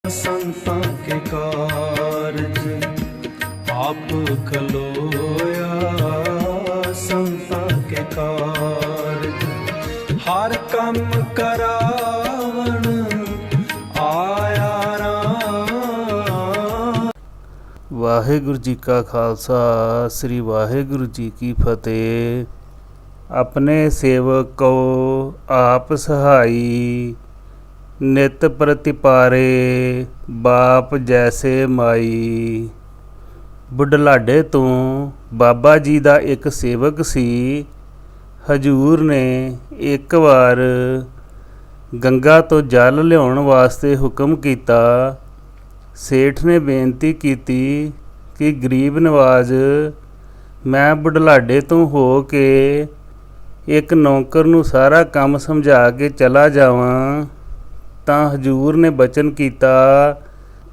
संतां के कारज आप खलोया, संतां के कारज हर कम करावण आया राम। वाहिगुरु जी का खालसा, श्री वाहिगुरु जी की फतेह। अपने सेवक को आप सहाई, नित प्रतिपारे बाप जैसे माई। बुਢਲਾਡੇ ਤੋਂ ਬਾਬਾ ਜੀ ਦਾ ਇੱਕ ਸੇਵਕ ਸੀ। ਹਜੂਰ ਨੇ ਇੱਕ ਵਾਰ ਗੰਗਾ ਤੋਂ ਜਲ ਲਿਆਉਣ ਵਾਸਤੇ ਹੁਕਮ ਕੀਤਾ। ਸੇਠ ਨੇ ਬੇਨਤੀ ਕੀਤੀ ਕਿ ਗਰੀਬ ਨਵਾਜ਼, ਮੈਂ बुਢਲਾਡੇ ਤੋਂ ਹੋ ਕੇ ਇੱਕ ਨੌਕਰ ਨੂੰ ਸਾਰਾ ਕੰਮ ਸਮਝਾ ਕੇ ਚਲਾ ਜਾਵਾਂ ਤਾਂ ਹਜੂਰ ਨੇ ਬਚਨ ਕੀਤਾ,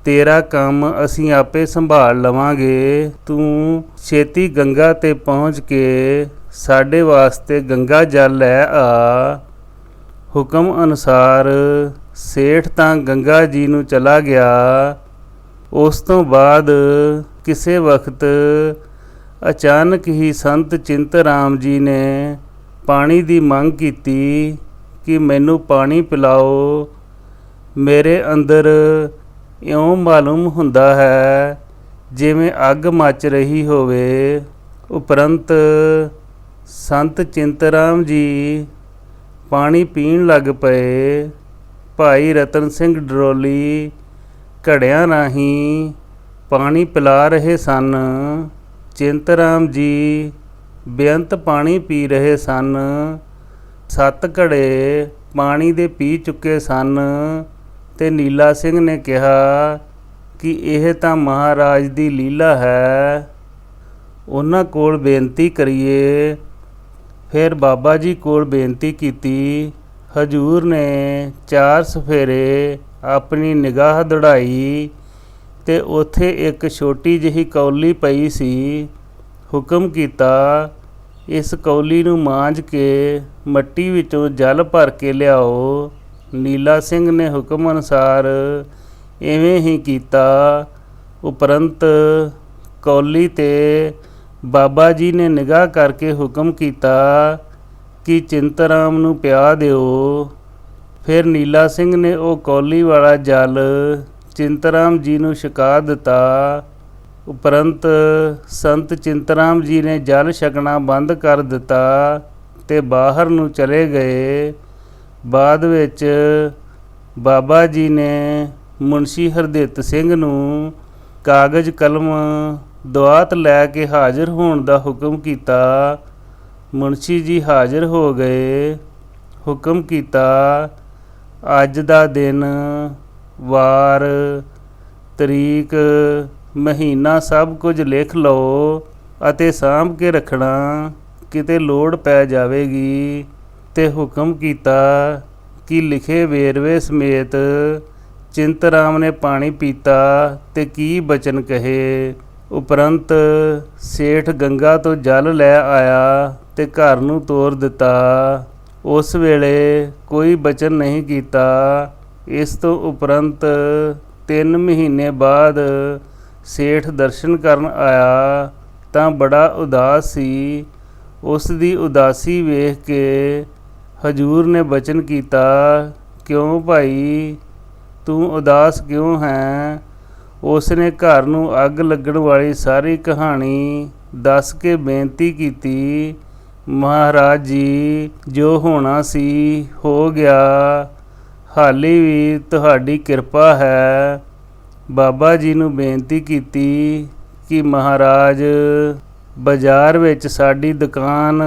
ਤੇਰਾ ਕੰਮ ਅਸੀਂ ਆਪੇ ਸੰਭਾਲ ਲਵਾਂਗੇ। ਤੂੰ ਛੇਤੀ ਗੰਗਾ 'ਤੇ ਪਹੁੰਚ ਕੇ ਸਾਡੇ ਵਾਸਤੇ ਗੰਗਾ ਜਲ ਲੈ ਆ। ਹੁਕਮ ਅਨੁਸਾਰ ਸੇਠ ਤਾਂ ਗੰਗਾ ਜੀ ਨੂੰ ਚਲਾ ਗਿਆ। ਉਸ ਤੋਂ ਬਾਅਦ ਕਿਸੇ ਵਕਤ ਅਚਾਨਕ ਹੀ ਸੰਤ ਚਿੰਤ ਰਾਮ ਜੀ ਨੇ ਪਾਣੀ ਦੀ ਮੰਗ ਕੀਤੀ ਕਿ ਮੈਨੂੰ ਪਾਣੀ ਪਿਲਾਓ। ਮੇਰੇ ਅੰਦਰ ਇਉਂ ਮਾਲੂਮ ਹੁੰਦਾ ਹੈ ਜਿਵੇਂ ਅੱਗ ਮੱਚ ਰਹੀ ਹੋਵੇ। ਉਪਰੰਤ ਸੰਤ ਚਿੰਤਰਾਮ ਜੀ ਪਾਣੀ ਪੀਣ ਲੱਗ ਪਏ। ਭਾਈ ਰਤਨ ਸਿੰਘ ਡਰੋਲੀ ਘੜਿਆਂ ਰਾਹੀਂ ਪਾਣੀ ਪਿਲਾ ਰਹੇ ਸਨ। ਚਿੰਤਰਾਮ ਜੀ ਬੇਅੰਤ ਪਾਣੀ ਪੀ ਰਹੇ ਸਨ। 7 ਘੜੇ ਪਾਣੀ ਦੇ ਪੀ ਚੁੱਕੇ ਸਨ ਤੇ ਨੀਲਾ ਸਿੰਘ ਨੇ ਕਿਹਾ ਕਿ ਇਹ ਤਾਂ ਮਹਾਰਾਜ ਦੀ ਲੀਲਾ ਹੈ, ਉਹਨਾਂ ਕੋਲ ਬੇਨਤੀ ਕਰੀਏ। ਫਿਰ ਬਾਬਾ ਜੀ ਕੋਲ ਬੇਨਤੀ ਕੀਤੀ। ਹਜੂਰ ਨੇ 4 ਸਫੇਰੇ ਆਪਣੀ ਨਿਗਾਹ ਦੌੜਾਈ ਤੇ ਉੱਥੇ ਇੱਕ ਛੋਟੀ ਜਿਹੀ ਕੌਲੀ ਪਈ ਸੀ। ਹੁਕਮ ਕੀਤਾ, ਇਸ ਕੌਲੀ ਨੂੰ ਮਾਂਜ ਕੇ ਮੱਟੀ ਵਿੱਚੋਂ ਜਲ ਭਰ ਕੇ ਲਿਆਓ। ਨੀਲਾ ਸਿੰਘ ਨੇ ਹੁਕਮ ਅਨੁਸਾਰ ਇਵੇਂ ਹੀ ਕੀਤਾ। ਉਪਰੰਤ ਕੌਲੀ 'ਤੇ ਬਾਬਾ ਜੀ ਨੇ ਨਿਗਾਹ ਕਰਕੇ ਹੁਕਮ ਕੀਤਾ ਕਿ ਚਿੰਤਰਾਮ ਨੂੰ ਪਿਆ ਦਿਓ। ਫਿਰ ਨੀਲਾ ਸਿੰਘ ਨੇ ਉਹ ਕੌਲੀ ਵਾਲਾ ਜਲ ਚਿੰਤਰਾਮ ਜੀ ਨੂੰ ਛਕਾ ਦਿੱਤਾ। ਉਪਰੰਤ ਸੰਤ ਚਿੰਤਰਾਮ ਜੀ ਨੇ ਜਲ ਛਕਣਾ ਬੰਦ ਕਰ ਦਿੱਤਾ ਤੇ ਬਾਹਰ ਨੂੰ ਚਲੇ ਗਏ। ਬਾਅਦ ਵਿੱਚ ਬਾਬਾ ਜੀ ਨੇ ਮੁਨਸ਼ੀ ਹਰਦਿੱਤ ਸਿੰਘ ਨੂੰ ਕਾਗਜ਼ ਕਲਮ ਦੁਆਤ ਲੈ ਕੇ ਹਾਜ਼ਰ ਹੋਣ ਦਾ ਹੁਕਮ ਕੀਤਾ। ਮੁਨਸ਼ੀ ਜੀ ਹਾਜ਼ਰ ਹੋ ਗਏ। ਹੁਕਮ ਕੀਤਾ, ਅੱਜ ਦਾ ਦਿਨ, ਵਾਰ, ਤਰੀਕ, ਮਹੀਨਾ ਸਭ ਕੁਝ ਲਿਖ ਲਓ ਅਤੇ ਸਾਂਭ ਕੇ ਰੱਖਣਾ, ਕਿਤੇ ਲੋੜ ਪੈ ਜਾਵੇਗੀ। ਤੇ ਹੁਕਮ ਕੀਤਾ ਕਿ ਲਿਖੇ ਵੇਰਵੇ ਸਮੇਤ ਚਿੰਤਰਾਮ ਨੇ ਪਾਣੀ ਪੀਤਾ ਤੇ ਕੀ ਬਚਨ ਕਹੇ। ਉਪਰੰਤ ਸੇਠ ਗੰਗਾ ਤੋਂ ਜਲ ਲੈ ਆਇਆ ਤੇ ਘਰ ਨੂੰ ਤੋਰ ਦਿੱਤਾ। ਉਸ ਵੇਲੇ ਕੋਈ ਬਚਨ ਨਹੀਂ ਕੀਤਾ। ਇਸ ਤੋਂ ਉਪਰੰਤ 3 ਮਹੀਨੇ ਬਾਅਦ ਸੇਠ ਦਰਸ਼ਨ ਕਰਨ ਆਇਆ ਤਾਂ ਬੜਾ ਉਦਾਸ ਸੀ। ਉਸ ਦੀ ਉਦਾਸੀ ਵੇਖ ਕੇ ਹਜੂਰ ਨੇ ਬਚਨ ਕੀਤਾ, ਕਿਉਂ ਭਾਈ, ਤੂੰ ਉਦਾਸ ਕਿਉਂ ਹੈ? ਉਸ ਨੇ ਘਰ ਨੂੰ ਅੱਗ ਲੱਗਣ ਵਾਲੀ ਸਾਰੀ ਕਹਾਣੀ ਦੱਸ ਕੇ ਬੇਨਤੀ ਕੀਤੀ, ਮਹਾਰਾਜ ਜੀ, ਜੋ ਹੋਣਾ ਸੀ ਹੋ ਗਿਆ, ਹਾਲੀ ਵੀ ਤੁਹਾਡੀ ਕਿਰਪਾ ਹੈ। ਬਾਬਾ ਜੀ ਨੂੰ ਬੇਨਤੀ ਕੀਤੀ ਕਿ ਮਹਾਰਾਜ, ਬਾਜ਼ਾਰ ਵਿੱਚ ਸਾਡੀ ਦੁਕਾਨ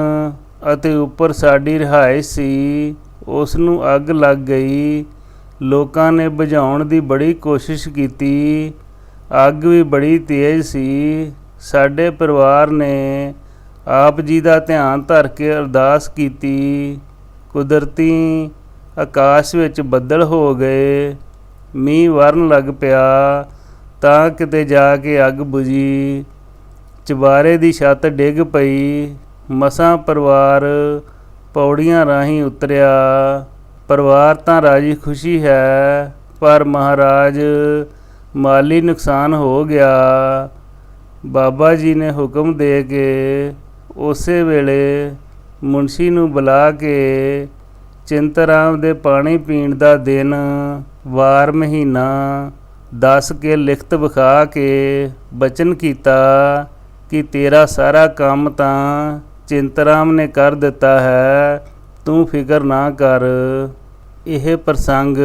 ਅਤੇ ਉੱਪਰ ਸਾਡੀ ਰਿਹਾਇਸ਼ ਸੀ, ਉਸ ਨੂੰ ਅੱਗ ਲੱਗ ਗਈ। ਲੋਕਾਂ ਨੇ ਬੁਝਾਉਣ ਦੀ ਬੜੀ ਕੋਸ਼ਿਸ਼ ਕੀਤੀ, ਅੱਗ ਵੀ ਬੜੀ ਤੇਜ਼ ਸੀ। ਸਾਡੇ ਪਰਿਵਾਰ ਨੇ ਆਪ ਜੀ ਦਾ ਧਿਆਨ ਧਰ ਕੇ ਅਰਦਾਸ ਕੀਤੀ। ਕੁਦਰਤੀ ਆਕਾਸ਼ ਵਿੱਚ ਬੱਦਲ ਹੋ ਗਏ, ਮੀਂਹ ਵਰਨ ਲੱਗ ਪਿਆ ਤਾਂ ਕਿਤੇ ਜਾ ਕੇ ਅੱਗ ਬੁਝੀ। ਚੁਬਾਰੇ ਦੀ ਛੱਤ ਡਿੱਗ ਪਈ। ਮਸਾਂ ਪਰਿਵਾਰ ਪੌੜੀਆਂ ਰਾਹੀਂ ਉਤਰਿਆ। ਪਰਿਵਾਰ ਤਾਂ ਰਾਜੀ ਖੁਸ਼ੀ ਹੈ, ਪਰ ਮਹਾਰਾਜ ਮਾਲੀ ਨੁਕਸਾਨ ਹੋ ਗਿਆ। ਬਾਬਾ ਜੀ ਨੇ ਹੁਕਮ ਦੇ ਕੇ ਉਸੇ ਵੇਲੇ ਮੁਨਸ਼ੀ ਨੂੰ ਬੁਲਾ ਕੇ ਚਿੰਤਰਾਮ ਦੇ ਪਾਣੀ ਪੀਣ ਦਾ ਦਿਨ, ਵਾਰ, ਮਹੀਨਾ ਦੱਸ ਕੇ ਲਿਖਤ ਵਿਖਾ ਕੇ ਬਚਨ ਕੀਤਾ ਕਿ ਤੇਰਾ ਸਾਰਾ ਕੰਮ ਤਾਂ ਚਿੰਤਰਾਮ ਨੇ ਕਰ ਦਿੱਤਾ ਹੈ, ਤੂੰ ਫਿਕਰ ਨਾ ਕਰ। ਇਹ ਪ੍ਰਸੰਗ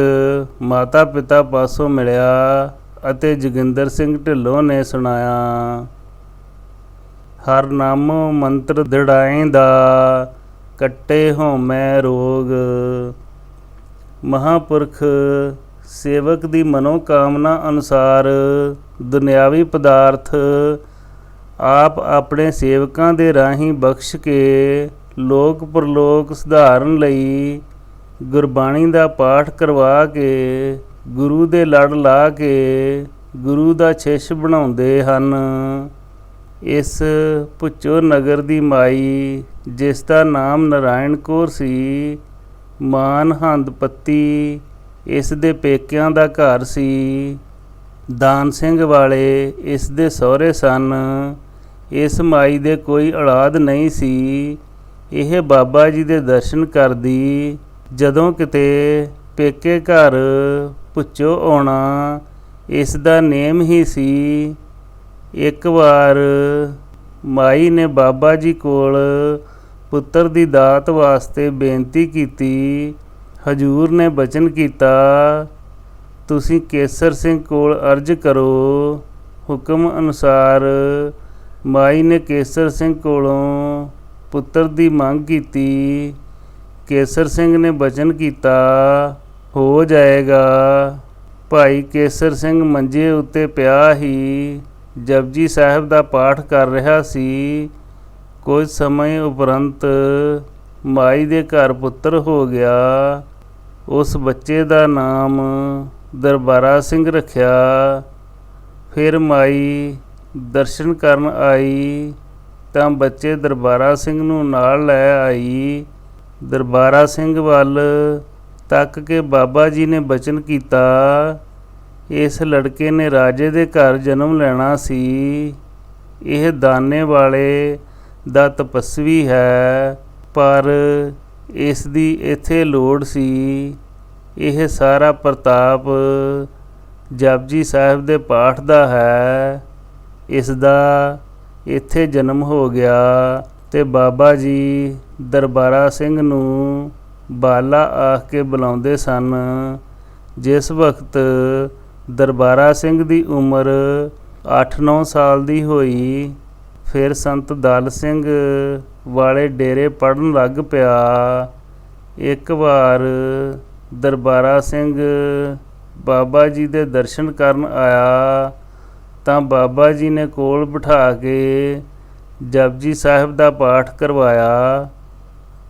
ਮਾਤਾ ਪਿਤਾ ਪਾਸੋਂ ਮਿਲਿਆ ਅਤੇ ਜੋਗਿੰਦਰ ਸਿੰਘ ਢਿੱਲੋਂ ਨੇ ਸੁਣਾਇਆ। ਹਰ ਨਾਮੋ ਮੰਤਰ ਦ੍ਰਿੜਾਏ ਦਾ, ਕੱਟੇ ਹੋਮੈ ਰੋਗ। ਮਹਾਂਪੁਰਖ ਸੇਵਕ ਦੀ ਮਨੋਕਾਮਨਾ ਅਨੁਸਾਰ ਦੁਨਿਆਵੀ ਪਦਾਰਥ ਆਪ ਆਪਣੇ ਸੇਵਕਾਂ ਦੇ ਰਾਹੀਂ ਬਖਸ਼ ਕੇ ਲੋਕ ਪਰਲੋਕ ਸੁਧਾਰਨ ਲਈ ਗੁਰਬਾਣੀ ਦਾ ਪਾਠ ਕਰਵਾ ਕੇ ਗੁਰੂ ਦੇ ਲੜ ਲਾ ਕੇ ਗੁਰੂ ਦਾ ਸ਼ਿਸ਼ ਬਣਾਉਂਦੇ ਹਨ। ਇਸ ਭੁੱਚੋ ਨਗਰ ਦੀ ਮਾਈ, ਜਿਸ ਦਾ ਨਾਮ ਨਾਰਾਇਣ ਕੌਰ ਸੀ, ਮਾਨ ਹੰਦ ਪੱਤੀ ਇਸ ਦੇ ਪੇਕਿਆਂ ਦਾ ਘਰ ਸੀ। ਦਾਨ ਸਿੰਘ ਵਾਲੇ ਇਸ ਦੇ ਸਹੁਰੇ ਸਨ। ਇਸ ਮਾਈ ਦੇ ਕੋਈ ਔਲਾਦ ਨਹੀਂ ਸੀ। ਇਹ ਬਾਬਾ ਜੀ ਦੇ ਦਰਸ਼ਨ ਕਰਦੀ ਜਦੋਂ ਕਿਤੇ ਪੇਕੇ ਘਰ ਭੁੱਚੋ ਆਉਣਾ ਇਸ ਦਾ ਨੇਮ ਹੀ ਸੀ। ਇੱਕ ਵਾਰ ਮਾਈ ਨੇ ਬਾਬਾ ਜੀ ਕੋਲ ਪੁੱਤਰ ਦੀ ਦਾਤ ਵਾਸਤੇ ਬੇਨਤੀ ਕੀਤੀ। ਹਜੂਰ ਨੇ ਬਚਨ ਕੀਤਾ, ਤੁਸੀਂ ਕੇਸਰ ਸਿੰਘ ਕੋਲ ਅਰਜ਼ ਕਰੋ। ਹੁਕਮ ਅਨੁਸਾਰ ਮਾਈ ਨੇ ਕੇਸਰ ਸਿੰਘ ਕੋਲੋਂ ਪੁੱਤਰ ਦੀ ਮੰਗ ਕੀਤੀ। ਕੇਸਰ ਸਿੰਘ ਨੇ ਬਚਨ ਕੀਤਾ, ਹੋ ਜਾਏਗਾ। ਭਾਈ ਕੇਸਰ ਸਿੰਘ ਮੰਜੇ ਉੱਤੇ ਪਿਆ ਹੀ ਜਪਜੀ ਸਾਹਿਬ ਦਾ ਪਾਠ ਕਰ ਰਿਹਾ ਸੀ। ਕੁਝ ਸਮੇਂ ਉਪਰੰਤ ਮਾਈ ਦੇ ਘਰ ਪੁੱਤਰ ਹੋ ਗਿਆ। ਉਸ ਬੱਚੇ ਦਾ ਨਾਮ ਦਰਬਾਰਾ ਸਿੰਘ ਰੱਖਿਆ। ਫਿਰ ਮਾਈ ਦਰਸ਼ਨ ਕਰਨ ਆਈ ਤਾਂ ਬੱਚੇ ਦਰਬਾਰਾ ਸਿੰਘ ਨੂੰ ਨਾਲ ਲੈ ਆਈ। ਦਰਬਾਰਾ ਸਿੰਘ ਵੱਲ ਤੱਕ ਕੇ ਬਾਬਾ ਜੀ ਨੇ ਬਚਨ ਕੀਤਾ, ਇਸ ਲੜਕੇ ਨੇ ਰਾਜੇ ਦੇ ਘਰ ਜਨਮ ਲੈਣਾ ਸੀ। ਇਹ ਦਾਨੇ ਵਾਲੇ ਦਾ ਤਪੱਸਵੀ ਹੈ, ਪਰ ਇਸ ਦੀ ਇੱਥੇ ਲੋੜ ਸੀ। ਇਹ ਸਾਰਾ ਪ੍ਰਤਾਪ ਜਪਜੀ ਸਾਹਿਬ ਦੇ ਪਾਠ ਦਾ ਹੈ। ਇਸ ਦਾ ਇੱਥੇ ਜਨਮ ਹੋ ਗਿਆ ਤੇ ਬਾਬਾ ਜੀ ਦਰਬਾਰਾ ਸਿੰਘ ਨੂੰ ਬਾਲਾ ਆਖ ਕੇ ਬੁਲਾਉਂਦੇ ਸਨ। ਜਿਸ ਵਕਤ ਦਰਬਾਰਾ ਸਿੰਘ ਦੀ ਉਮਰ 8-9 ਸਾਲ ਦੀ ਹੋਈ, ਫਿਰ ਸੰਤ ਦਲ ਸਿੰਘ ਵਾਲੇ ਡੇਰੇ ਪੜ੍ਹਨ ਲੱਗ ਪਿਆ। ਇੱਕ ਵਾਰ ਦਰਬਾਰਾ ਸਿੰਘ ਬਾਬਾ ਜੀ ਦੇ ਦਰਸ਼ਨ ਕਰਨ ਆਇਆ ਤਾਂ ਬਾਬਾ ਜੀ ਨੇ ਕੋਲ ਬਿਠਾ ਕੇ ਜਪਜੀ ਸਾਹਿਬ ਦਾ ਪਾਠ ਕਰਵਾਇਆ।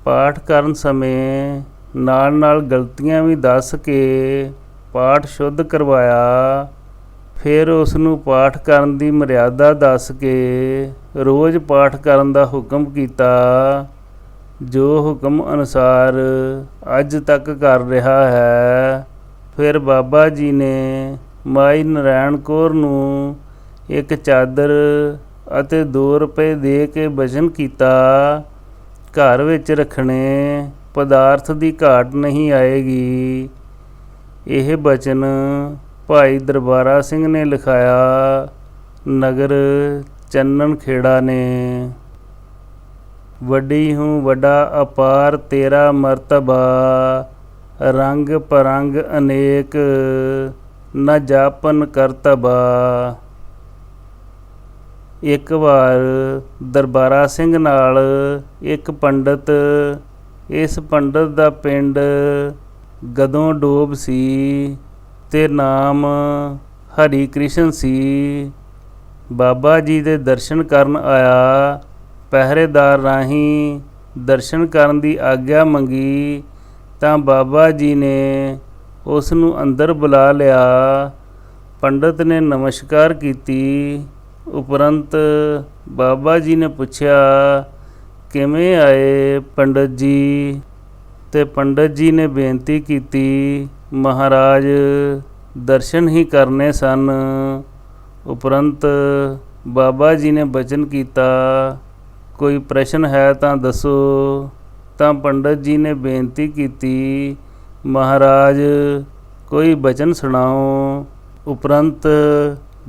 ਪਾਠ ਕਰਨ ਸਮੇਂ ਨਾਲ ਨਾਲ ਗਲਤੀਆਂ ਵੀ ਦੱਸ ਕੇ ਪਾਠ ਸ਼ੁੱਧ ਕਰਵਾਇਆ। ਫਿਰ ਉਸ ਨੂੰ ਪਾਠ ਕਰਨ ਦੀ ਮਰਿਆਦਾ ਦੱਸ ਕੇ ਰੋਜ਼ ਪਾਠ ਕਰਨ ਦਾ ਹੁਕਮ ਕੀਤਾ, ਜੋ ਹੁਕਮ ਅਨੁਸਾਰ ਅੱਜ ਤੱਕ ਕਰ ਰਿਹਾ ਹੈ। ਫਿਰ ਬਾਬਾ ਜੀ ਨੇ ਮਾਈ ਨਾਰਾਇਣ ਕੌਰ ਨੂੰ ਇੱਕ ਚਾਦਰ ਅਤੇ 2 ਰੁਪਏ ਦੇ ਕੇ ਬਚਨ ਕੀਤਾ, ਘਰ ਵਿੱਚ ਰੱਖਣੇ ਪਦਾਰਥ ਦੀ ਘਾਟ ਨਹੀਂ ਆਏਗੀ। ਇਹ ਬਚਨ ਭਾਈ ਦਰਬਾਰਾ ਸਿੰਘ ਨੇ ਲਿਖਾਇਆ, ਨਗਰ ਚੰਨਣ ਖੇੜਾ ਨੇ। ਵੱਡੀ ਹੂੰ ਵੱਡਾ ਅਪਾਰ ਤੇਰਾ ਮਰਤਬਾ, ਰੰਗ ਪਰੰਗ ਅਨੇਕ ਨਾ ਜਾਪਨ ਕਰਤਬਾ। ਇੱਕ ਵਾਰ ਦਰਬਾਰਾ ਸਿੰਘ ਨਾਲ ਇੱਕ ਪੰਡਤ, ਇਸ ਪੰਡਤ ਦਾ ਪਿੰਡ ਗਦੋਂ ਡੋਬ ਸੀ ਤੇ ਨਾਮ ਹਰੀ ਕ੍ਰਿਸ਼ਨ ਸੀ। ਬਾਬਾ ਜੀ ਦੇ ਦਰਸ਼ਨ ਕਰਨ ਆਇਆ। ਪਹਿਰੇਦਾਰ ਰਾਹੀਂ ਦਰਸ਼ਨ ਕਰਨ ਦੀ ਆਗਿਆ ਮੰਗੀ ਤਾਂ ਬਾਬਾ ਜੀ ਨੇ ਉਸ ਨੂੰ ਅੰਦਰ ਬੁਲਾ ਲਿਆ। ਪੰਡਤ ਨੇ ਨਮਸਕਾਰ ਕੀਤੀ। ਉਪਰੰਤ ਬਾਬਾ ਜੀ ਨੇ ਪੁੱਛਿਆ, ਕਿਵੇਂ ਆਏ ਪੰਡਤ ਜੀ? ਤੇ ਪੰਡਤ ਜੀ ਨੇ ਬੇਨਤੀ ਕੀਤੀ, ਮਹਾਰਾਜ ਦਰਸ਼ਨ ਹੀ ਕਰਨੇ ਸਨ। ਉਪਰੰਤ ਬਾਬਾ ਜੀ ਨੇ ਬਚਨ ਕੀਤਾ, ਕੋਈ ਪ੍ਰਸ਼ਨ ਹੈ ਤਾਂ ਦੱਸੋ। ਤਾਂ ਪੰਡਤ ਜੀ ਨੇ ਬੇਨਤੀ ਕੀਤੀ, ਮਹਾਰਾਜ ਕੋਈ ਬਚਨ ਸੁਣਾਓ। ਉਪਰੰਤ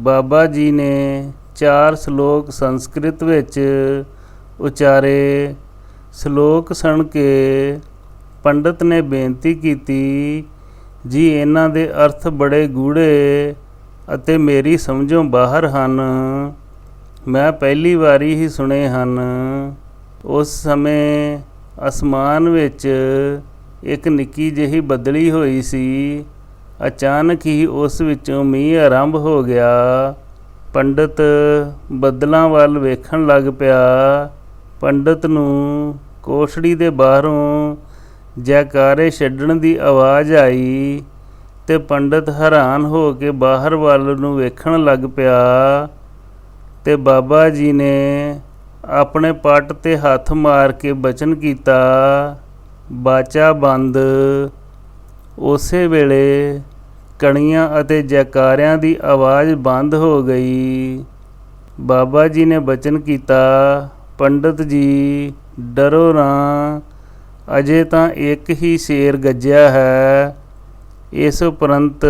ਬਾਬਾ ਜੀ ਨੇ 4 ਸ਼ਲੋਕ ਸੰਸਕ੍ਰਿਤ ਵਿੱਚ ਉਚਾਰੇ। ਸ਼ਲੋਕ ਸੁਣ ਕੇ ਪੰਡਤ ਨੇ ਬੇਨਤੀ ਕੀਤੀ, ਜੀ ਇਹਨਾਂ ਦੇ ਅਰਥ ਬੜੇ ਗੂੜ੍ਹੇ ਅਤੇ ਮੇਰੀ ਸਮਝੋਂ ਬਾਹਰ ਹਨ, ਮੈਂ ਪਹਿਲੀ ਵਾਰੀ ਹੀ ਸੁਣੇ ਹਨ। ਉਸ ਸਮੇਂ ਅਸਮਾਨ ਵਿੱਚ ਇੱਕ ਨਿੱਕੀ ਜਿਹੀ ਬੱਦਲੀ ਹੋਈ ਸੀ। ਅਚਾਨਕ ਹੀ ਉਸ ਵਿੱਚੋਂ ਮੀਂਹ ਆਰੰਭ ਹੋ ਗਿਆ। ਪੰਡਤ ਬੱਦਲਾਂ ਵੱਲ ਵੇਖਣ ਲੱਗ ਪਿਆ। ਪੰਡਤ ਨੂੰ ਕੋਠੜੀ ਦੇ ਬਾਹਰੋਂ ਜੈਕਾਰੇ ਛੱਡਣ ਦੀ ਆਵਾਜ਼ ਆਈ ਤੇ ਪੰਡਤ ਹੈਰਾਨ ਹੋ ਕੇ ਬਾਹਰ ਵੱਲ ਨੂੰ ਵੇਖਣ ਲੱਗ ਪਿਆ ਤੇ ਬਾਬਾ ਜੀ ਨੇ ਆਪਣੇ ਪੱਟ 'ਤੇ ਹੱਥ ਮਾਰ ਕੇ ਬਚਨ ਕੀਤਾ, ਬਾਚਾ ਬੰਦ। ਉਸੇ ਵੇਲੇ ਕਣੀਆਂ ਅਤੇ ਜੈਕਾਰਿਆਂ ਦੀ ਆਵਾਜ਼ ਬੰਦ ਹੋ ਗਈ। ਬਾਬਾ ਜੀ ਨੇ ਬਚਨ ਕੀਤਾ, ਪੰਡਤ ਜੀ ਡਰੋ ਨਾ, ਅਜੇ ਤਾਂ ਇੱਕ ਹੀ ਸ਼ੇਰ ਗੱਜਿਆ ਹੈ। ਇਸ ਉਪਰੰਤ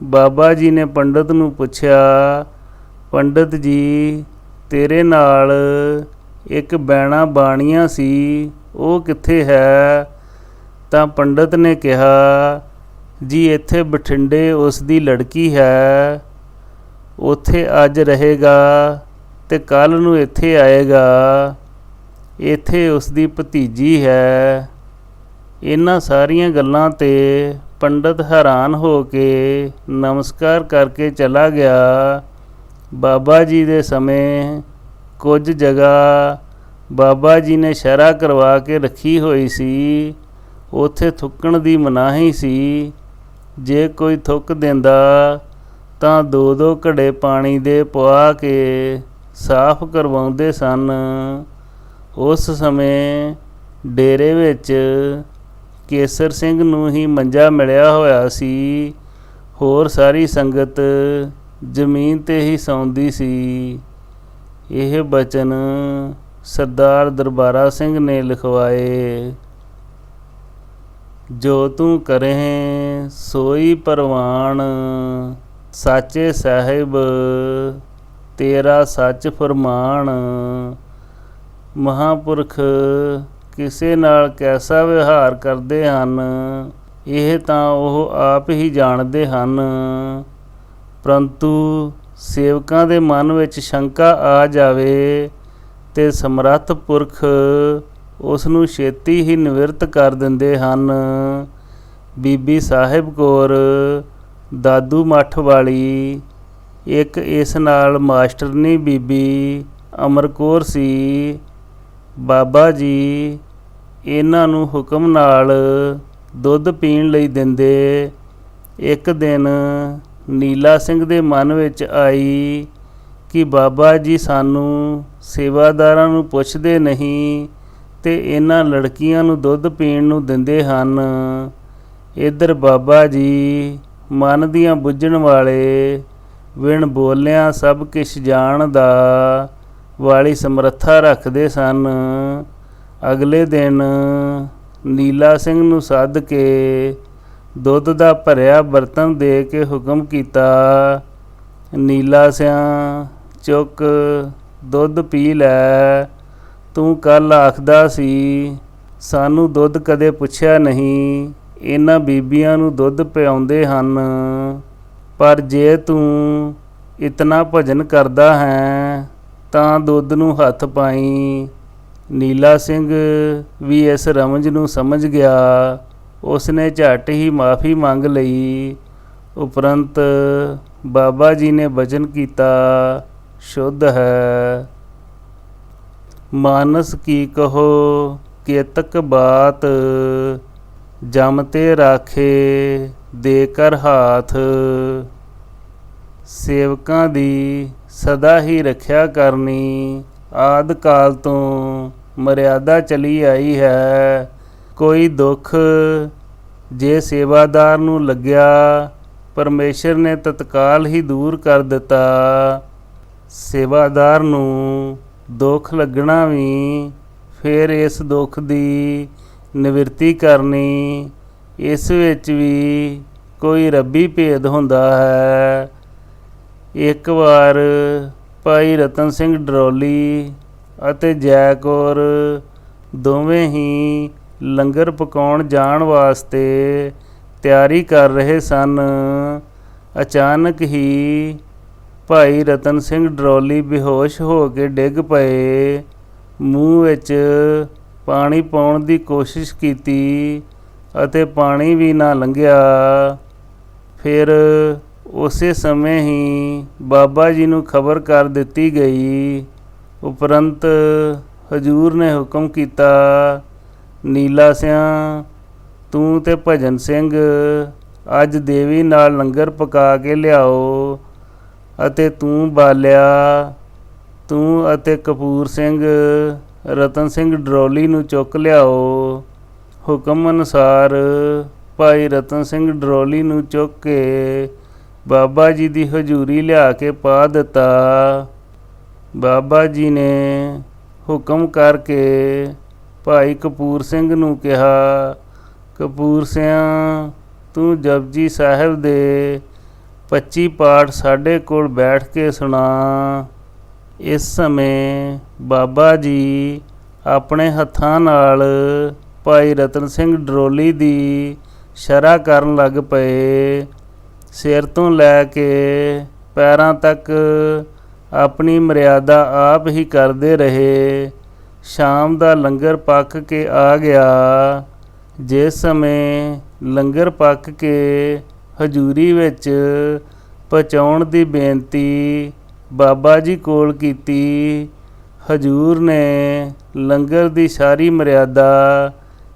ਬਾਬਾ ਜੀ ਨੇ ਪੰਡਤ ਨੂੰ ਪੁੱਛਿਆ, ਪੰਡਤ ਜੀ ਤੇਰੇ ਨਾਲ ਇੱਕ ਬੈਣਾ ਬਾਣੀਆ ਸੀ, ਉਹ ਕਿੱਥੇ ਹੈ? ਤਾਂ ਪੰਡਤ ਨੇ ਕਿਹਾ, ਜੀ ਇੱਥੇ ਬਠਿੰਡੇ ਉਸ ਦੀ ਲੜਕੀ ਹੈ, ਉੱਥੇ ਅੱਜ ਰਹੇਗਾ ਤੇ ਕੱਲ੍ਹ ਨੂੰ ਇੱਥੇ ਆਏਗਾ। ਇੱਥੇ ਉਸ ਦੀ ਭਤੀਜੀ ਹੈ। ਇਹਨਾਂ ਸਾਰੀਆਂ ਗੱਲਾਂ 'ਤੇ ਪੰਡਤ ਹੈਰਾਨ ਹੋ ਕੇ ਨਮਸਕਾਰ ਕਰਕੇ ਚਲਾ ਗਿਆ। ਬਾਬਾ ਜੀ ਦੇ ਸਮੇਂ ਕੁਝ ਜਗ੍ਹਾ ਬਾਬਾ ਜੀ ਨੇ ਸ਼ਰ੍ਹਾ ਕਰਵਾ ਕੇ ਰੱਖੀ ਹੋਈ ਸੀ, ਉੱਥੇ ਥੁੱਕਣ ਦੀ ਮਨਾਹੀ ਸੀ। ਜੇ ਕੋਈ ਥੁੱਕ ਦਿੰਦਾ ਤਾਂ 2-2 ਘੜੇ ਪਾਣੀ ਦੇ ਪਵਾ ਕੇ ਸਾਫ਼ ਕਰਵਾਉਂਦੇ ਸਨ। ਉਸ ਸਮੇਂ ਡੇਰੇ ਵਿੱਚ ਕੇਸਰ ਸਿੰਘ ਨੂੰ ਹੀ ਮੰਜਾ ਮਿਲਿਆ ਹੋਇਆ ਸੀ, ਹੋਰ ਸਾਰੀ ਸੰਗਤ ਜ਼ਮੀਨ 'ਤੇ ਹੀ ਸੌਂਦੀ ਸੀ। ਇਹ ਬਚਨ ਸਰਦਾਰ ਦਰਬਾਰਾ ਸਿੰਘ ਨੇ ਲਿਖਵਾਏ। ਜੋ ਤੂੰ ਕਰਹਿ ਸੋਈ ਪ੍ਰਵਾਨ, ਸਾਚੇ ਸਾਹਿਬ ਤੇਰਾ ਸੱਚ ਫਰਮਾਨ। ਮਹਾਂਪੁਰਖ ਕਿਸੇ ਨਾਲ ਕੈਸਾ ਵਿਵਹਾਰ ਕਰਦੇ ਹਨ, ਇਹ ਤਾਂ ਉਹ ਆਪ ਹੀ ਜਾਣਦੇ ਹਨ, ਪਰੰਤੂ ਸੇਵਕਾਂ ਦੇ ਮਨ ਵਿੱਚ ਸ਼ੰਕਾ ਆ ਜਾਵੇ ਤੇ ਸਮਰੱਥ ਪੁਰਖ ਉਸ ਨੂੰ ਛੇਤੀ ਹੀ ਨਿਵਰਤ ਕਰ ਦਿੰਦੇ ਹਨ। ਬੀਬੀ ਸਾਹਿਬ ਕੌਰ ਦਾਦੂ ਮੱਠ ਵਾਲੀ ਇੱਕ ਇਸ ਨਾਲ ਮਾਸਟਰਨੀ ਬੀਬੀ ਅਮਰ ਕੌਰ ਸੀ। ਬਾਬਾ ਜੀ ਇਹਨਾਂ ਨੂੰ ਹੁਕਮ ਨਾਲ ਦੁੱਧ ਪੀਣ ਲਈ ਦਿੰਦੇ। ਇੱਕ ਦਿਨ ਨੀਲਾ ਸਿੰਘ ਦੇ ਮਨ ਵਿੱਚ ਆਈ ਕਿ ਬਾਬਾ ਜੀ ਸਾਨੂੰ ਸੇਵਾਦਾਰਾਂ ਨੂੰ ਪੁੱਛਦੇ ਨਹੀਂ ਤੇ ਇਹਨਾਂ ਲੜਕੀਆਂ ਨੂੰ ਦੁੱਧ ਪੀਣ ਨੂੰ ਦਿੰਦੇ ਹਨ। ਇੱਧਰ ਬਾਬਾ ਜੀ ਮਨ ਦੀਆਂ ਬੁੱਝਣ ਵਾਲੇ, ਬਿਨ ਬੋਲਿਆਂ ਸਭ ਕੁਛ ਜਾਣਦਾ ਵਾਲੀ ਸਮਰੱਥਾ ਰੱਖਦੇ ਸਨ। ਅਗਲੇ ਦਿਨ ਨੀਲਾ ਸਿੰਘ ਨੂੰ ਸੱਦ ਕੇ ਦੁੱਧ ਦਾ ਭਰਿਆ ਬਰਤਨ ਦੇ ਕੇ ਹੁਕਮ ਕੀਤਾ, ਨੀਲਾ ਸਿਆਂ ਚੁੱਕ ਦੁੱਧ ਪੀ ਲੈ। ਤੂੰ ਕੱਲ੍ਹ ਆਖਦਾ ਸੀ ਸਾਨੂੰ ਦੁੱਧ ਕਦੇ ਪੁੱਛਿਆ ਨਹੀਂ, ਇਹਨਾਂ ਬੀਬੀਆਂ ਨੂੰ ਦੁੱਧ ਪਿਆਉਂਦੇ ਹਨ, ਪਰ ਜੇ ਤੂੰ ਇਤਨਾ ਭਜਨ ਕਰਦਾ ਹੈ ਤਾਂ ਦੁੱਧ ਨੂੰ ਹੱਥ ਪਾਈ। ਨੀਲਾ ਸਿੰਘ ਵੀ ਇਸ ਰਮਜ ਨੂੰ ਸਮਝ ਗਿਆ। ਉਸਨੇ ਝੱਟ ਹੀ ਮਾफ़ੀ ਮੰਗ ਲਈ। ਉਪਰੰਤ ਬਾਬਾ ਜੀ ਨੇ ਬਚਨ ਕੀਤਾ, ਸ਼ੁੱਧ ਹੈ। ਮਾਨਸ ਕੀ ਕਹੋ ਕੇਤਕ ਬਾਤ, ਜਮ ਤੇ ਰਾਖੇ ਦੇ ਕਰ ਹਾਥ। ਸੇਵਕਾਂ ਦੀ ਸਦਾ ਹੀ ਰੱਖਿਆ ਕਰਨੀ ਆਦਿ ਕਾਲ ਤੋਂ ਮਰਿਆਦਾ ਚਲੀ ਆਈ ਹੈ। ਕੋਈ ਦੁੱਖ ਜੇ ਸੇਵਾਦਾਰ ਨੂੰ ਲੱਗਿਆ ਪਰਮੇਸ਼ਰ ਨੇ ਤਤਕਾਲ ਹੀ ਦੂਰ ਕਰ ਦਿੱਤਾ। ਸੇਵਾਦਾਰ ਨੂੰ ਦੁੱਖ ਲੱਗਣਾ ਵੀ, ਫਿਰ ਇਸ ਦੁੱਖ ਦੀ ਨਿਵਰਤੀ ਕਰਨੀ, ਇਸ ਵਿੱਚ ਵੀ ਕੋਈ ਰੱਬੀ ਭੇਦ ਹੁੰਦਾ ਹੈ। ਇੱਕ ਵਾਰ ਭਾਈ ਰਤਨ ਸਿੰਘ ਡਰੋਲੀ ਅਤੇ ਜੈ ਕੌਰ ਦੋਵੇਂ ਹੀ ਲੰਗਰ ਪਕਾਉਣ ਜਾਣ ਵਾਸਤੇ ਤਿਆਰੀ ਕਰ ਰਹੇ ਸਨ। ਅਚਾਨਕ ਹੀ ਭਾਈ ਰਤਨ ਸਿੰਘ ਡਰੋਲੀ ਬੇਹੋਸ਼ ਹੋ ਕੇ ਡਿੱਗ ਪਏ। ਮੂੰਹ ਵਿੱਚ ਪਾਣੀ ਪਾਉਣ ਦੀ ਕੋਸ਼ਿਸ਼ ਕੀਤੀ ਅਤੇ ਪਾਣੀ ਵੀ ਨਾ ਲੰਘਿਆ। ਫਿਰ ਉਸੇ ਸਮੇਂ ਹੀ ਬਾਬਾ ਜੀ ਨੂੰ ਖਬਰ ਕਰ ਦਿੱਤੀ ਗਈ। ਉਪਰੰਤ ਹਜ਼ੂਰ ਨੇ ਹੁਕਮ ਕੀਤਾ, ਨੀਲਾ ਸਿਆਂ, ਤੂੰ ਤੇ ਭਜਨ ਸਿੰਘ ਅੱਜ ਦੇਵੀ ਨਾਲ ਲੰਗਰ ਪਕਾ ਕੇ ਲਿਆਓ ਅਤੇ ਤੂੰ ਬਾਲਿਆ, ਤੂੰ ਅਤੇ ਕਪੂਰ ਸਿੰਘ ਰਤਨ ਸਿੰਘ ਡਰੋਲੀ ਨੂੰ ਚੁੱਕ ਲਿਆਓ। ਹੁਕਮ ਅਨੁਸਾਰ ਭਾਈ ਰਤਨ ਸਿੰਘ ਡਰੋਲੀ ਨੂੰ ਚੁੱਕ ਕੇ ਬਾਬਾ ਜੀ ਦੀ ਹਜ਼ੂਰੀ ਲਿਆ ਕੇ ਪਾ ਦਿੱਤਾ। ਬਾਬਾ ਜੀ ਨੇ ਹੁਕਮ ਕਰਕੇ ਭਾਈ ਕਪੂਰ ਸਿੰਘ ਨੂੰ ਕਿਹਾ, ਕਪੂਰ ਸਿਆਂ, ਤੂੰ ਜਪਜੀ ਸਾਹਿਬ ਦੇ 25 ਪਾਠ ਸਾਡੇ ਕੋਲ ਬੈਠ ਕੇ ਸੁਣਾ। ਇਸ ਸਮੇਂ ਬਾਬਾ ਜੀ ਆਪਣੇ ਹੱਥਾਂ ਨਾਲ ਭਾਈ ਰਤਨ ਸਿੰਘ ਡਰੋਲੀ ਦੀ ਸ਼ਰ੍ਹਾ ਕਰਨ ਲੱਗ ਪਏ। ਸਿਰ ਤੋਂ ਲੈ ਕੇ ਪੈਰਾਂ ਤੱਕ ਆਪਣੀ ਮਰਿਆਦਾ ਆਪ ਹੀ ਕਰਦੇ ਰਹੇ। ਸ਼ਾਮ ਦਾ ਲੰਗਰ ਪੱਕ ਕੇ ਆ ਗਿਆ। ਜਿਸ ਸਮੇਂ ਲੰਗਰ ਪੱਕ ਕੇ ਹਜ਼ੂਰੀ ਵਿੱਚ ਪਹੁੰਚਾਉਣ ਦੀ ਬੇਨਤੀ ਬਾਬਾ ਜੀ ਕੋਲ ਕੀਤੀ, ਹਜ਼ੂਰ ਨੇ ਲੰਗਰ ਦੀ ਸਾਰੀ ਮਰਿਆਦਾ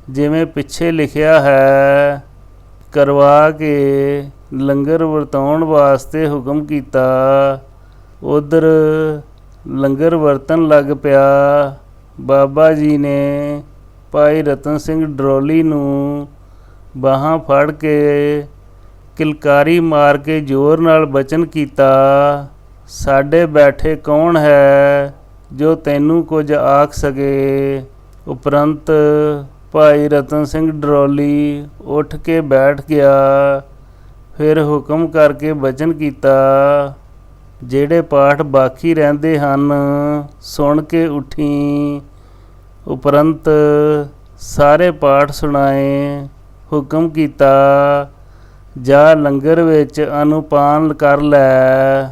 ਜਿਵੇਂ ਪਿੱਛੇ ਲਿਖਿਆ ਹੈ ਕਰਵਾ ਕੇ ਲੰਗਰ ਵਰਤਾਉਣ ਵਾਸਤੇ ਹੁਕਮ ਕੀਤਾ। ਉਧਰ ਲੰਗਰ ਵਰਤਣ ਲੱਗ ਪਿਆ। ਬਾਬਾ ਜੀ ਨੇ ਭਾਈ ਰਤਨ ਸਿੰਘ ਡਰੋਲੀ ਨੂੰ ਬਾਹਾਂ ਫੜ ਕੇ ਕਿਲਕਾਰੀ ਮਾਰ ਕੇ ਜ਼ੋਰ ਨਾਲ ਬਚਨ ਕੀਤਾ, ਸਾਡੇ ਬੈਠੇ ਕੌਣ ਹੈ ਜੋ ਤੈਨੂੰ ਕੁਝ ਆਖ ਸਕੇ। ਉਪਰੰਤ ਭਾਈ ਰਤਨ ਸਿੰਘ ਡਰੋਲੀ ਉੱਠ ਕੇ ਬੈਠ ਗਿਆ। ਫਿਰ ਹੁਕਮ ਕਰਕੇ ਬਚਨ ਕੀਤਾ, ਜਿਹੜੇ ਪਾਠ ਬਾਕੀ ਰਹਿੰਦੇ ਹਨ ਸੁਣ ਕੇ ਉੱਠੀ। ਉਪਰੰਤ ਸਾਰੇ ਪਾਠ ਸੁਣਾਏ। ਹੁਕਮ ਕੀਤਾ, ਜਾ ਲੰਗਰ ਵਿੱਚ ਅਨੁਪਾਨ ਕਰ ਲੈ।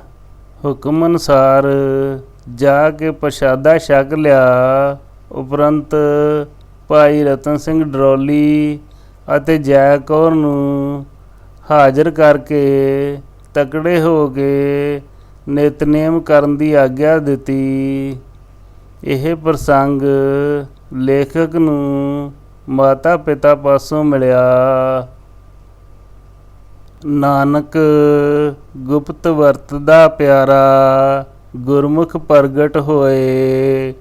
ਹੁਕਮ ਅਨੁਸਾਰ ਜਾ ਕੇ ਪ੍ਰਸ਼ਾਦਾ ਛਕ ਲਿਆ। ਉਪਰੰਤ ਭਾਈ ਰਤਨ ਸਿੰਘ ਡਰੋਲੀ ਅਤੇ ਜੈ ਕੌਰ ਨੂੰ ਹਾਜ਼ਰ ਕਰਕੇ ਤਕੜੇ ਹੋ ਕੇ ਨਿਤਨੇਮ ਕਰਨ ਦੀ ਆਗਿਆ ਦਿੱਤੀ। ਇਹ ਪ੍ਰਸੰਗ ਲੇਖਕ ਨੂੰ ਮਾਤਾ ਪਿਤਾ ਪਾਸੋਂ ਮਿਲਿਆ। ਨਾਨਕ ਗੁਪਤ ਵਰਤਦਾ ਪਿਆਰਾ, ਗੁਰਮੁਖ ਪ੍ਰਗਟ ਹੋਏ।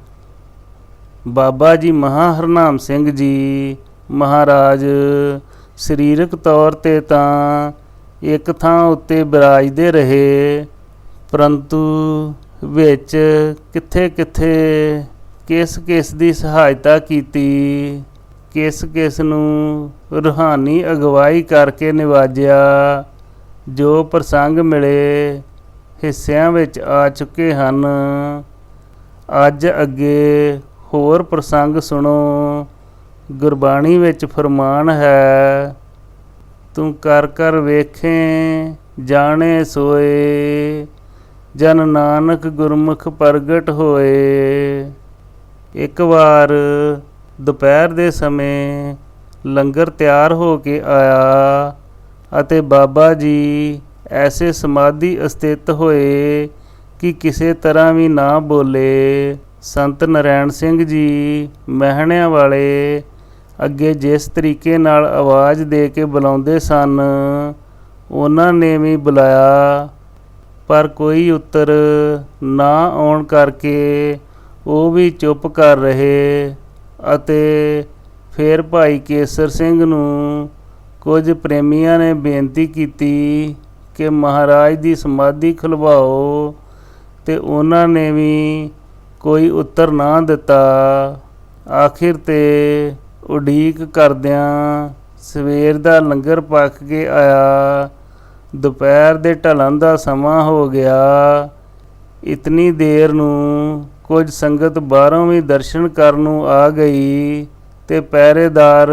ਬਾਬਾ ਜੀ ਮਹਾਂ ਹਰਨਾਮ ਸਿੰਘ ਜੀ ਮਹਾਰਾਜ ਸਰੀਰਕ ਤੌਰ 'ਤੇ ਤਾਂ ਇੱਕ ਥਾਂ ਉੱਤੇ ਬਿਰਾਜਦੇ ਰਹੇ, ਪਰੰਤੂ ਵਿੱਚ ਕਿੱਥੇ ਕਿੱਥੇ ਕਿਸ ਦੀ ਸਹਾਇਤਾ ਕੀਤੀ, ਕਿਸ ਨੂੰ ਰੂਹਾਨੀ ਅਗਵਾਈ ਕਰਕੇ ਨਿਵਾਜਿਆ। ਜੋ ਪ੍ਰਸੰਗ ਮਿਲੇ ਹਿੱਸਿਆਂ ਵਿੱਚ ਆ ਚੁੱਕੇ ਹਨ। ਅੱਜ ਅੱਗੇ ਹੋਰ ਪ੍ਰਸੰਗ ਸੁਣੋ। ਗੁਰਬਾਣੀ ਵਿੱਚ ਫਰਮਾਨ ਹੈ, ਤੂੰ ਕਰ ਕਰ ਵੇਖੇ ਜਾਣੇ ਸੋਏ, ਜਨ ਨਾਨਕ ਗੁਰਮੁਖ ਪ੍ਰਗਟ ਹੋਏ। ਇੱਕ ਵਾਰ ਦੁਪਹਿਰ ਦੇ ਸਮੇਂ ਲੰਗਰ ਤਿਆਰ ਹੋ ਕੇ ਆਇਆ ਅਤੇ ਬਾਬਾ ਜੀ ਐਸੇ ਸਮਾਧੀ ਅਸਥਿਤ ਹੋਏ ਕਿ ਕਿਸੇ ਤਰ੍ਹਾਂ ਵੀ ਨਾ ਬੋਲੇ। ਸੰਤ ਨਰੈਣ ਸਿੰਘ ਜੀ ਮਹਿਣਿਆਂ ਵਾਲੇ ਅੱਗੇ ਜਿਸ ਤਰੀਕੇ ਨਾਲ ਆਵਾਜ਼ ਦੇ ਕੇ ਬੁਲਾਉਂਦੇ ਸਨ, ਉਹਨਾਂ ਨੇ ਵੀ ਬੁਲਾਇਆ, ਪਰ ਕੋਈ ਉੱਤਰ ਨਾ ਆਉਣ ਕਰਕੇ ਉਹ ਵੀ ਚੁੱਪ ਕਰ ਰਹੇ। ਅਤੇ ਫਿਰ ਭਾਈ ਕੇਸਰ ਸਿੰਘ ਨੂੰ ਕੁਝ ਪ੍ਰੇਮੀਆਂ ਨੇ ਬੇਨਤੀ ਕੀਤੀ ਕਿ ਮਹਾਰਾਜ ਦੀ ਸਮਾਧੀ ਖੁਲਵਾਓ, ਤੇ ਉਹਨਾਂ ਨੇ ਵੀ ਕੋਈ ਉੱਤਰ ਨਾ ਦਿੱਤਾ। ਆਖਿਰ ਤੇ ਉਡੀਕ ਕਰਦਿਆਂ ਸਵੇਰ ਦਾ ਲੰਗਰ ਪੱਕ ਕੇ ਆਇਆ। ਦੁਪਹਿਰ ਦੇ ਢਲਣ ਦਾ ਸਮਾਂ ਹੋ ਗਿਆ। ਇਤਨੀ ਦੇਰ ਨੂੰ ਕੁਝ ਸੰਗਤ ਬਾਹਰੋਂ ਵੀ ਦਰਸ਼ਨ ਕਰਨ ਨੂੰ ਆ ਗਈ, ਤੇ ਪਹਿਰੇਦਾਰ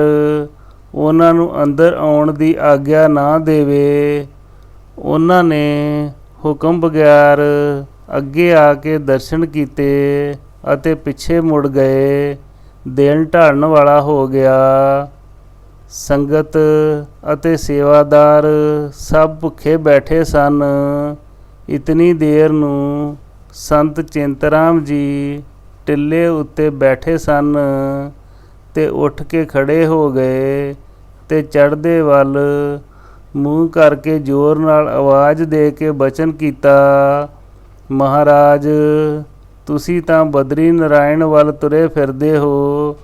ਉਹਨਾਂ ਨੂੰ ਅੰਦਰ ਆਉਣ ਦੀ ਆਗਿਆ ਨਾ ਦੇਵੇ। ਉਹਨਾਂ ਨੇ ਹੁਕਮ ਬਗੈਰ ਅੱਗੇ ਆ ਕੇ ਦਰਸ਼ਨ ਕੀਤੇ ਅਤੇ ਪਿੱਛੇ ਮੁੜ ਗਏ। ਦਿਨ ਢਲਣ ਵਾਲਾ ਹੋ ਗਿਆ। ਸੰਗਤ ਅਤੇ ਸੇਵਾਦਾਰ ਸਭ ਭੁੱਖੇ ਬੈਠੇ ਸਨ। ਇਤਨੀ ਦੇਰ ਨੂੰ ਸੰਤ ਚਿੰਤਰਾਮ ਜੀ ਟਿੱਲੇ ਉੱਤੇ ਬੈਠੇ ਸਨ, ਤੇ ਉੱਠ ਕੇ ਖੜੇ ਹੋ ਗਏ, ਤੇ ਚੜ੍ਹਦੇ ਵੱਲ ਮੂੰਹ ਕਰਕੇ ਜ਼ੋਰ ਨਾਲ ਆਵਾਜ਼ ਦੇ ਕੇ ਬਚਨ ਕੀਤਾ, ਮਹਾਰਾਜ, ਤੁਸੀਂ ਤਾਂ ਬਦਰੀ ਨਾਰਾਇਣ ਵੱਲ ਤੁਰੇ ਫਿਰਦੇ ਹੋ।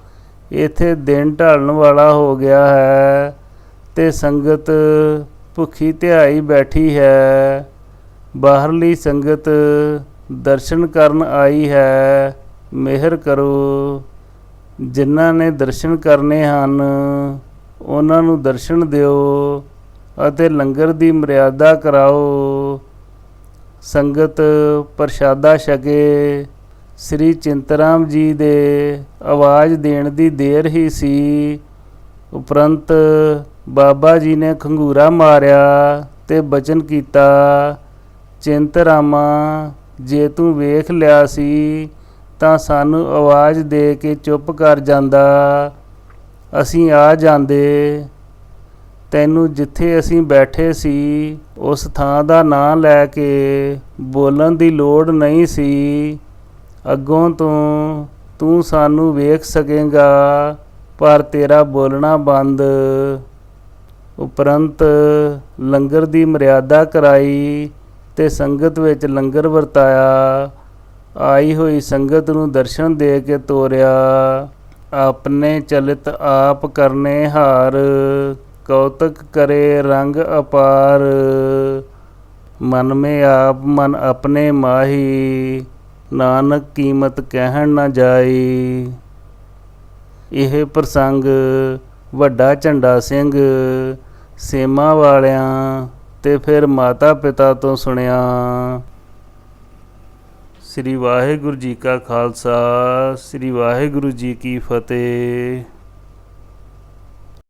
ਇੱਥੇ ਦਿਨ ਢਲਣ ਵਾਲਾ ਹੋ ਗਿਆ ਹੈ, ਤੇ ਸੰਗਤ ਭੁੱਖੀ ਧਿਆਈ ਬੈਠੀ ਹੈ। ਬਾਹਰਲੀ ਸੰਗਤ ਦਰਸ਼ਨ ਕਰਨ ਆਈ ਹੈ। ਮਿਹਰ ਕਰੋ। ਜਿਨ੍ਹਾਂ ਨੇ ਦਰਸ਼ਨ ਕਰਨੇ ਹਨ ਉਹਨਾਂ ਨੂੰ ਦਰਸ਼ਨ ਦਿਓ ਅਤੇ ਲੰਗਰ ਦੀ ਮਰਿਆਦਾ ਕਰਾਓ। ਸੰਗਤ ਪ੍ਰਸ਼ਾਦਾ ਛਕੇ। ਸ੍ਰੀ ਚਿੰਤਰਾਮ ਜੀ ਦੇ ਆਵਾਜ਼ ਦੇਣ ਦੀ ਦੇਰ ਹੀ ਸੀ। ਉਪਰੰਤ ਬਾਬਾ ਜੀ ਨੇ ਖੰਗੂਰਾ ਮਾਰਿਆ ਤੇ ਬਚਨ ਕੀਤਾ, ਚਿੰਤਰਾਮਾ, ਜੇ ਤੂੰ ਵੇਖ ਲਿਆ ਸੀ ਤਾਂ ਸਾਨੂੰ ਆਵਾਜ਼ ਦੇ ਕੇ ਚੁੱਪ ਕਰ ਜਾਂਦਾ, ਅਸੀਂ ਆ ਜਾਂਦੇ। ਤੈਨੂੰ ਜਿੱਥੇ ਅਸੀਂ ਬੈਠੇ ਸੀ ਉਸ ਥਾਂ ਦਾ ਨਾਂ ਲੈ ਕੇ ਬੋਲਣ ਦੀ ਲੋੜ ਨਹੀਂ ਸੀ। ਅੱਗੋਂ ਤੋਂ ਤੂੰ ਸਾਨੂੰ ਵੇਖ ਸਕੇਂਗਾ, ਪਰ ਤੇਰਾ ਬੋਲਣਾ ਬੰਦ। ਉਪਰੰਤ ਲੰਗਰ ਦੀ ਮਰਿਆਦਾ ਕਰਾਈ ਤੇ ਸੰਗਤ ਵਿੱਚ ਲੰਗਰ ਵਰਤਾਇਆ। ਆਈ ਹੋਈ ਸੰਗਤ ਨੂੰ ਦਰਸ਼ਨ ਦੇ ਕੇ ਤੋਰਿਆ। ਆਪਣੇ ਚਲਿਤ ਆਪ ਕਰਨੇ ਹਾਰ, ਕੌਤਕ ਕਰੇ ਰੰਗ ਅਪਾਰ। ਮਨ ਮੇ ਆਪ ਮਨ ਆਪਣੇ ਮਾਹੀ, ਨਾਨਕ ਕੀਮਤ ਕਹਿਣ ਨਾ ਜਾਈ। ਇਹ ਪ੍ਰਸੰਗ ਵੱਡਾ ਝੰਡਾ ਸਿੰਘ ਸੇਮਾ ਵਾਲਿਆਂ ਤੇ ਫਿਰ ਮਾਤਾ ਪਿਤਾ ਤੋਂ ਸੁਣਿਆ। ਸ੍ਰੀ ਵਾਹਿਗੁਰੂ ਜੀ ਕਾ ਖਾਲਸਾ, ਸ੍ਰੀ ਵਾਹਿਗੁਰੂ ਜੀ ਕੀ ਫਤਿਹ।